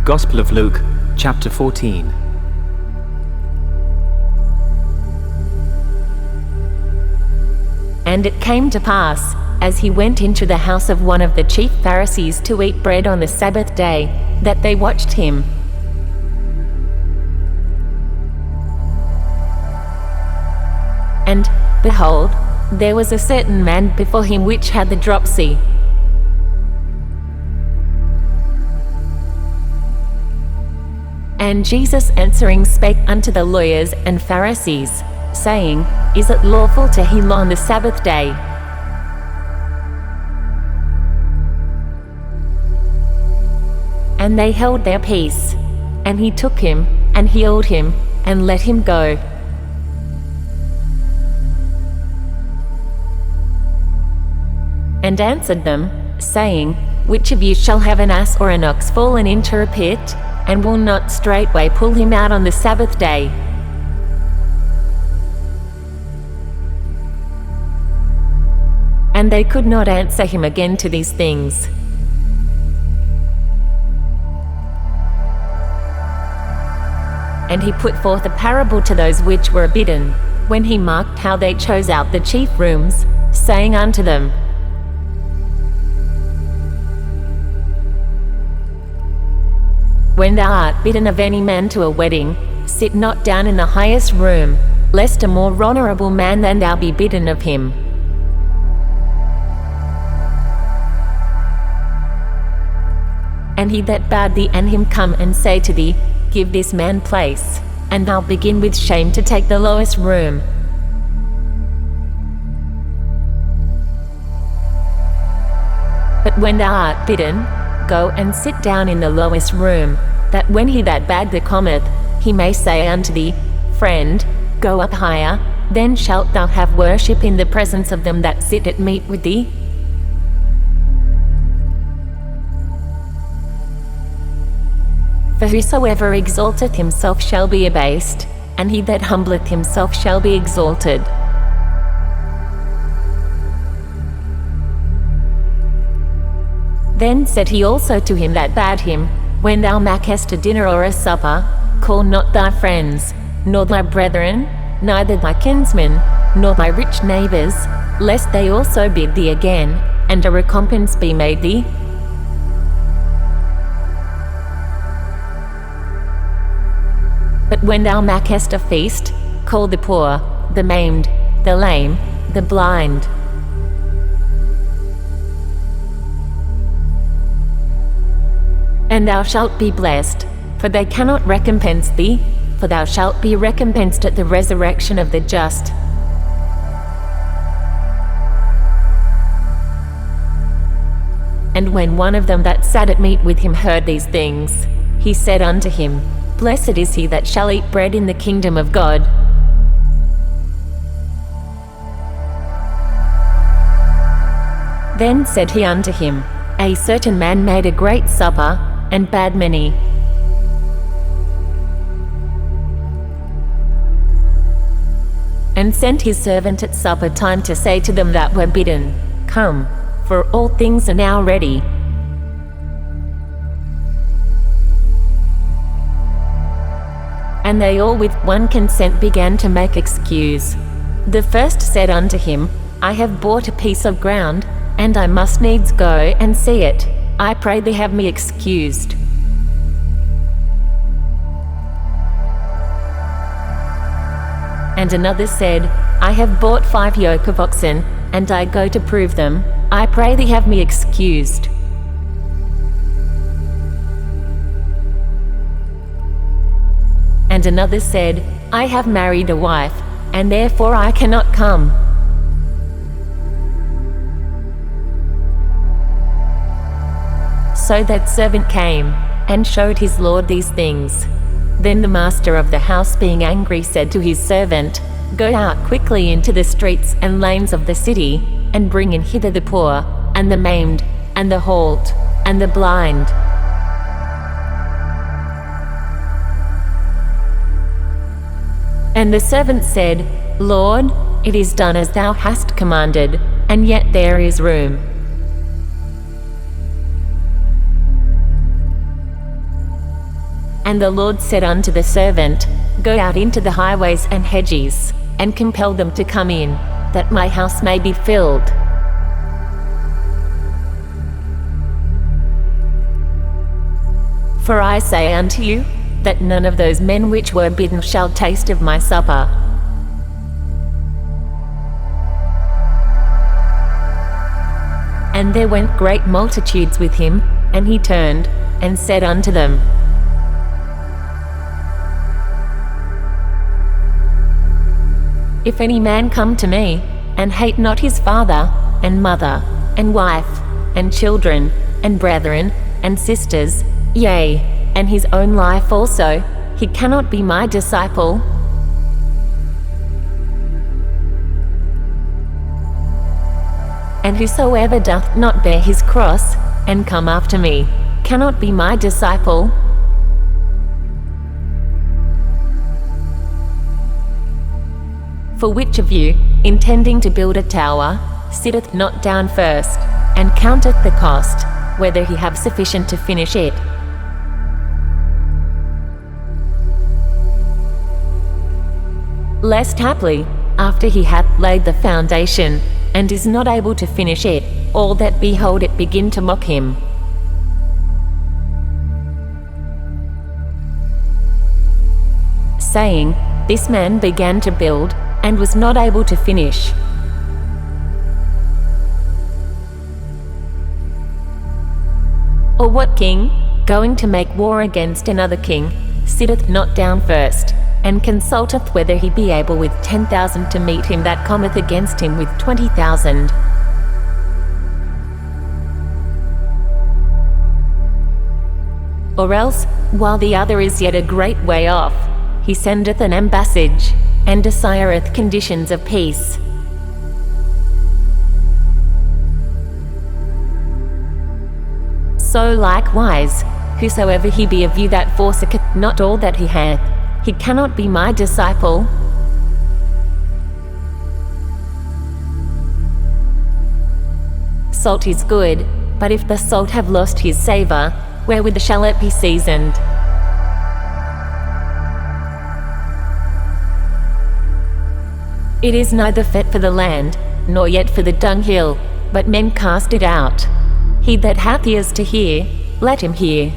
Gospel of Luke, chapter 14. And it came to pass, as he went into the house of one of the chief Pharisees to eat bread on the Sabbath day, that they watched him. And, behold, there was a certain man before him which had the dropsy. And Jesus answering spake unto the lawyers and Pharisees, saying, Is it lawful to heal on the Sabbath day? And they held their peace. And he took him, and healed him, and let him go. And answered them, saying, Which of you shall have an ass or an ox fallen into a pit, and will not straightway pull him out on the Sabbath day? And they could not answer him again to these things. And he put forth a parable to those which were bidden, when he marked how they chose out the chief rooms, saying unto them, When thou art bidden of any man to a wedding, sit not down in the highest room, lest a more honourable man than thou be bidden of him. And he that bade thee and him come and say to thee, Give this man place, and thou begin with shame to take the lowest room. But when thou art bidden, go and sit down in the lowest room, that when he that bade thee cometh, he may say unto thee, Friend, go up higher, then shalt thou have worship in the presence of them that sit at meat with thee. For whosoever exalteth himself shall be abased, and he that humbleth himself shall be exalted. Then said he also to him that bade him, When thou makest a dinner or a supper, call not thy friends, nor thy brethren, neither thy kinsmen, nor thy rich neighbours, lest they also bid thee again, and a recompense be made thee. But when thou makest a feast, call the poor, the maimed, the lame, the blind. And thou shalt be blessed, for they cannot recompense thee, for thou shalt be recompensed at the resurrection of the just. And when one of them that sat at meat with him heard these things, he said unto him, Blessed is he that shall eat bread in the kingdom of God. Then said he unto him, A certain man made a great supper, and bade many. And sent his servant at supper time to say to them that were bidden, Come, for all things are now ready. And they all with one consent began to make excuse. The first said unto him, I have bought a piece of ground, and I must needs go and see it. I pray thee have me excused. And another said, I have bought 5 yoke of oxen, and I go to prove them. I pray thee have me excused. And another said, I have married a wife, and therefore I cannot come. So that servant came, and showed his lord these things. Then the master of the house being angry said to his servant, Go out quickly into the streets and lanes of the city, and bring in hither the poor, and the maimed, and the halt, and the blind. And the servant said, Lord, it is done as thou hast commanded, and yet there is room. And the Lord said unto the servant, Go out into the highways and hedges, and compel them to come in, that my house may be filled. For I say unto you, that none of those men which were bidden shall taste of my supper. And there went great multitudes with him, and he turned, and said unto them, If any man come to me, and hate not his father, and mother, and wife, and children, and brethren, and sisters, yea, and his own life also, he cannot be my disciple. And whosoever doth not bear his cross, and come after me, cannot be my disciple. For which of you, intending to build a tower, sitteth not down first, and counteth the cost, whether he have sufficient to finish it? Lest haply, after he hath laid the foundation, and is not able to finish it, all that behold it begin to mock him. Saying, This man began to build, and was not able to finish. Or what king, going to make war against another king, sitteth not down first, and consulteth whether he be able with 10,000 to meet him that cometh against him with 20,000? Or else, while the other is yet a great way off, he sendeth an ambassage, and desireth conditions of peace. So likewise, whosoever he be of you that forsaketh not all that he hath, he cannot be my disciple. Salt is good, but if the salt have lost his savour, wherewith shall it be seasoned? It is neither fit for the land, nor yet for the dunghill, but men cast it out. He that hath ears to hear, let him hear.